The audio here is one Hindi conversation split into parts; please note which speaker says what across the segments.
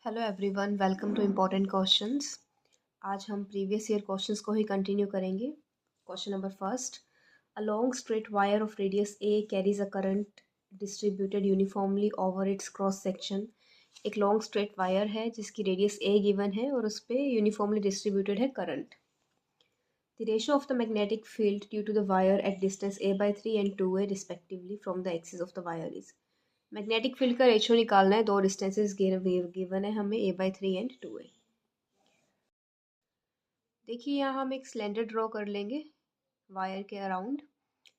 Speaker 1: Hello everyone, welcome to important questions. आज हम प्रीवियस ईयर क्वेश्चंस को ही कंटिन्यू करेंगे। Question number first, a long straight wire of radius A carries a current distributed uniformly over its cross section. एक लॉन्ग स्ट्रेट वायर है जिसकी रेडियस ए गिवन है और उस पर यूनिफॉर्मली डिस्ट्रीब्यूटेड है current. The ratio of the magnetic field due to the wire at distance a/3 and 2a respectively from the axis of the wire is. Magnetic field का रेशियो निकालना है, दो डिस्टेंसेस गिवन है हमें a/3 एंड 2a। देखिए यहाँ हम एक सिलेंडर ड्रॉ कर लेंगे वायर के अराउंड,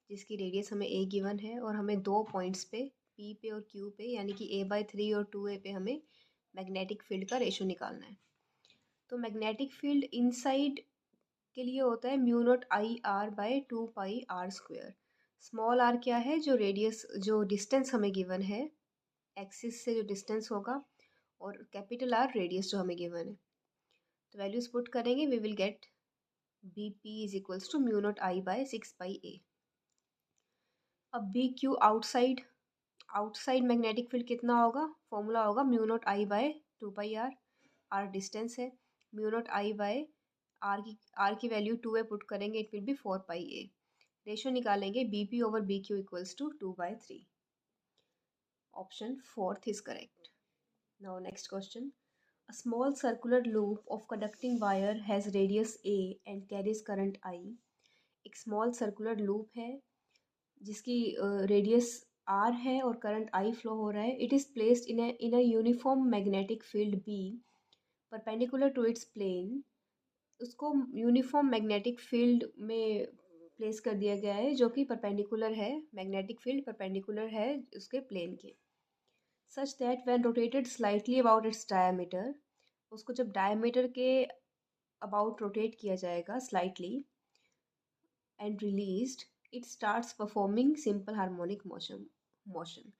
Speaker 1: जिसकी रेडियस हमें a गिवन है और हमें दो पॉइंट्स पे p पे और q पे यानी कि a/3 और 2a पे हमें मैग्नेटिक फील्ड का रेशियो निकालना है। तो मैग्नेटिक फील्ड इनसाइड के लिए होता है mu naught I R by 2πr²। Small r क्या है, जो रेडियस जो डिस्टेंस हमें गिवन है एक्सिस से जो डिस्टेंस होगा, और कैपिटल R रेडियस जो हमें गिवन है। तो वैल्यूज पुट करेंगे, we will get B P is equals to mu naught I by 6πa। अब B Q outside outside magnetic field कितना होगा, फॉर्मूला होगा mu naught I by 2πr। R distance है, mu naught I by R की वैल्यू 2a पुट करेंगे, it will be 4πa। Ratio निकालेंगे B P over B Q equals to 2/3। Option fourth is correct. Now next question, a small circular loop of conducting wire has radius a and carries current I। एक small circular loop है जिसकी रेडियस r है और करंट I फ्लो हो रहा है। It is placed in a uniform magnetic field B perpendicular to its plane। उसको यूनिफॉर्म मैग्नेटिक फील्ड में प्लेस कर दिया गया है जो कि परपेंडिकुलर है, मैग्नेटिक फील्ड परपेंडिकुलर है उसके प्लेन के। Such that when rotated slightly about its diameter, उसको जब डायमीटर के अबाउट रोटेट किया जाएगा slightly and released, it starts performing simple harmonic motion.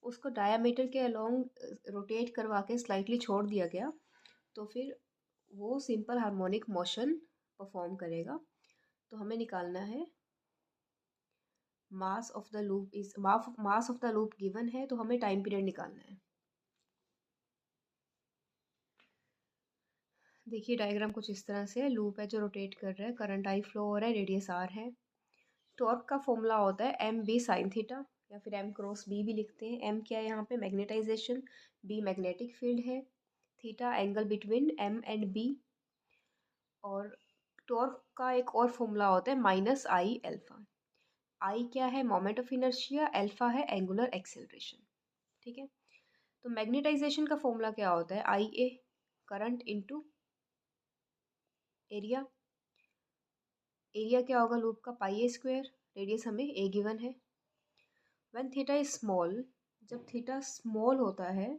Speaker 1: उसको डायमीटर के अलोंग रोटेट करवा के स्लाइटली छोड़ दिया गया तो फिर वो सिंपल हार्मोनिक मोशन परफॉर्म करेगा। तो हमें निकालना है mass of the loop is mass of the loop given है, तो हमें टाइम पीरियड निकालना है। देखिए डायग्राम कुछ इस तरह से है, लूप है जो रोटेट कर रहा है, करंट आई फ्लो हो रहा है, रेडियस आर है। टॉर्क का फॉर्मूला होता है एम बी साइन थीटा, या फिर एम क्रॉस बी भी लिखते हैं। एम क्या है यहाँ पे, मैग्नेटाइजेशन, बी मैग्नेटिक फील्ड है, theta angle between M and B. और टॉर्क का एक और फॉर्मूला होता है माइनस आई एल्फा। आई क्या है, मोमेंट ऑफ इनर्शिया, एल्फा है एंगुलर एक्सेलरेशन। ठीक है, तो मैग्नेटाइजेशन का फॉर्मूला क्या होता है, I A current into area. Area क्या होगा लूप का, πa²। रेडियस हमें a गिवन है। व्हेन थीटा इज स्मॉल, जब थीटा स्मॉल होता है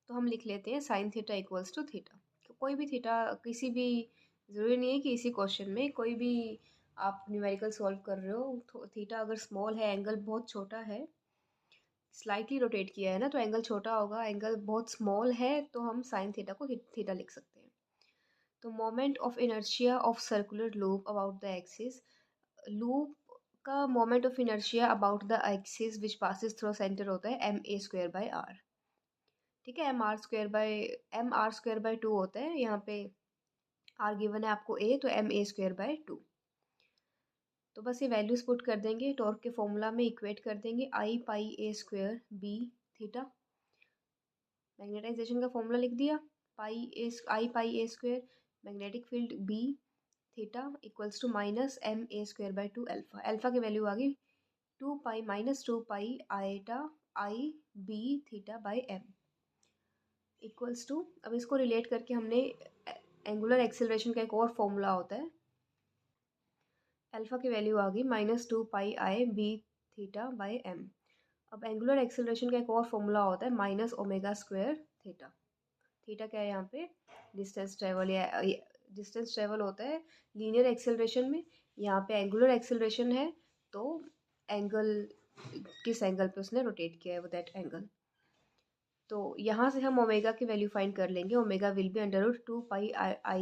Speaker 1: तो हम लिख लेते हैं sine theta equals to theta. कोई भी थीटा, किसी भी, ज़रूरी नहीं है कि इसी क्वेश्चन में, कोई भी आप न्यूमेरिकल सॉल्व कर रहे हो, थीटा अगर स्मॉल है, एंगल बहुत छोटा है, स्लाइटली रोटेट किया है ना, तो एंगल छोटा होगा, एंगल बहुत स्मॉल है तो हम साइन थीटा को थीटा लिख सकते हैं। तो moment of inertia of circular loop about the axis, loop का moment of inertia about the axis which passes through centre होता है ma²/r। ठीक है, m r² बाय 2 होता है, यहाँ पे r गिवन है आपको a, तो ma²/2। तो बस ये वैल्यूज पुट कर देंगे, टॉर्क के फॉर्मूला में इक्वेट कर देंगे, I pi A square B theta. Magnetisation का फॉर्मूला लिख दिया, I pi A square magnetic field B theta equals to minus ma²/2 alpha. Alpha की वैल्यू आ गई 2π माइनस 2π आएटा I B theta by M equals to. अब इसको रिलेट करके हमने एंगुलर एक्सेलरेशन का एक और फॉर्मूला होता है, अल्फा की वैल्यू आ गई -2πi b θ बाई m। अब एंगुलर एक्सेलरेशन का एक और फॉर्मूला होता है -ω² थीटा। थीटा क्या है यहाँ पे, डिस्टेंस ट्रेवल, या डिस्टेंस ट्रेवल होता है लीनियर एक्सेलरेशन में, यहाँ पे एंगुलर एक्सेलरेशन है तो एंगल, किस एंगल पे उसने रोटेट किया है वो दैट एंगल। तो यहाँ से हम ओमेगा की वैल्यू फाइंड कर लेंगे, omega will be √2πi/b/m।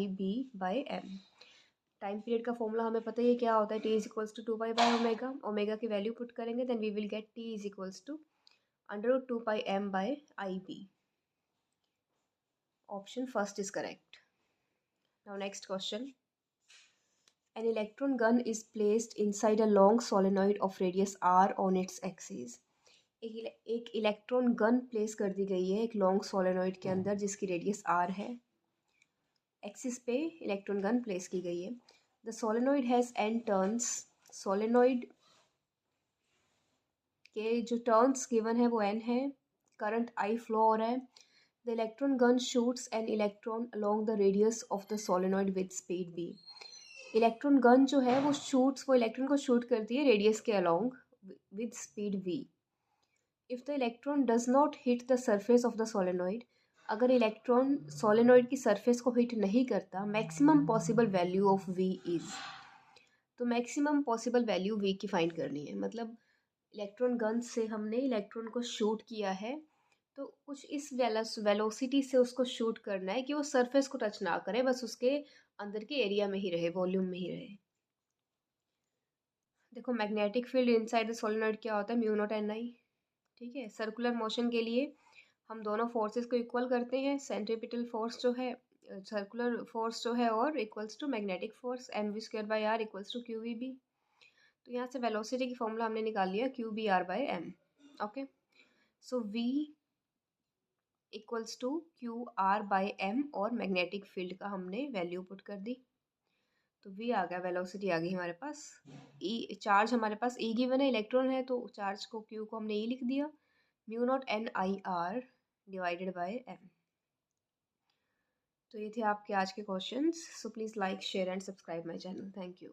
Speaker 1: Time period का फॉर्मूला हमें पता ही है क्या होता है, t इज इक्वल्स टू 2π/ओमेगा। ओमेगा की वैल्यू पुट करेंगे, then we will get t is equals to √2πm/ib। Option first is correct. Now next question. An electron gun is placed inside a long solenoid of radius r on its axis. एक इलेक्ट्रॉन गन प्लेस कर दी गई है एक लॉन्ग सोलेनॉइड के अंदर जिसकी रेडियस r है. एक्सिस पे इलेक्ट्रॉन गन प्लेस की गई है. The solenoid has n turns. Solenoid के जो टर्न्स गिवन है वो n है. करंट I फ्लो हो रहा है. The electron gun shoots an electron along the radius of the solenoid with speed v. Electron gun जो है वो इलेक्ट्रॉन को शूट करती है रेडियस के along with speed v. If the electron does not hit the surface of the solenoid, अगर इलेक्ट्रॉन सोलेनॉइड की सरफेस को हिट नहीं करता, maximum possible value of v is. तो मैक्सिमम पॉसिबल वैल्यू v की फाइंड करनी है. मतलब इलेक्ट्रॉन गन से हमने इलेक्ट्रॉन को शूट किया है तो कुछ इस वेलोसिटी से उसको शूट करना है कि वो सरफेस को टच ना करे, बस उसके अंदर के एरिया में ही रहे, वॉल्यूम में ही रहे. देखो magnetic field inside the solenoid क्या होता है, म्यू नॉट एन आई. ठीक है. सर्कुलर मोशन के लिए हम दोनों फोर्सेस को इक्वल करते हैं. सेंट्रीपिटल फोर्स जो है, सर्कुलर फोर्स जो है, और equals to magnetic force M V square by R equals to Q V B. तो यहाँ से वेलोसिटी की फॉर्मूला हमने निकाल लिया Q B R by M. Okay. So V equals to Q R by M और मैग्नेटिक फील्ड का हमने वैल्यू पुट कर दी. तो v आ गया, वेलोसिटी आ गई हमारे पास. ई चार्ज हमारे पास ई गिवन है, इलेक्ट्रॉन है, तो चार्ज को क्यू को हमने ई लिख दिया. Mu naught N I R divided by M. तो ये थे आपके आज के questions. So please like share and subscribe my channel. Thank you.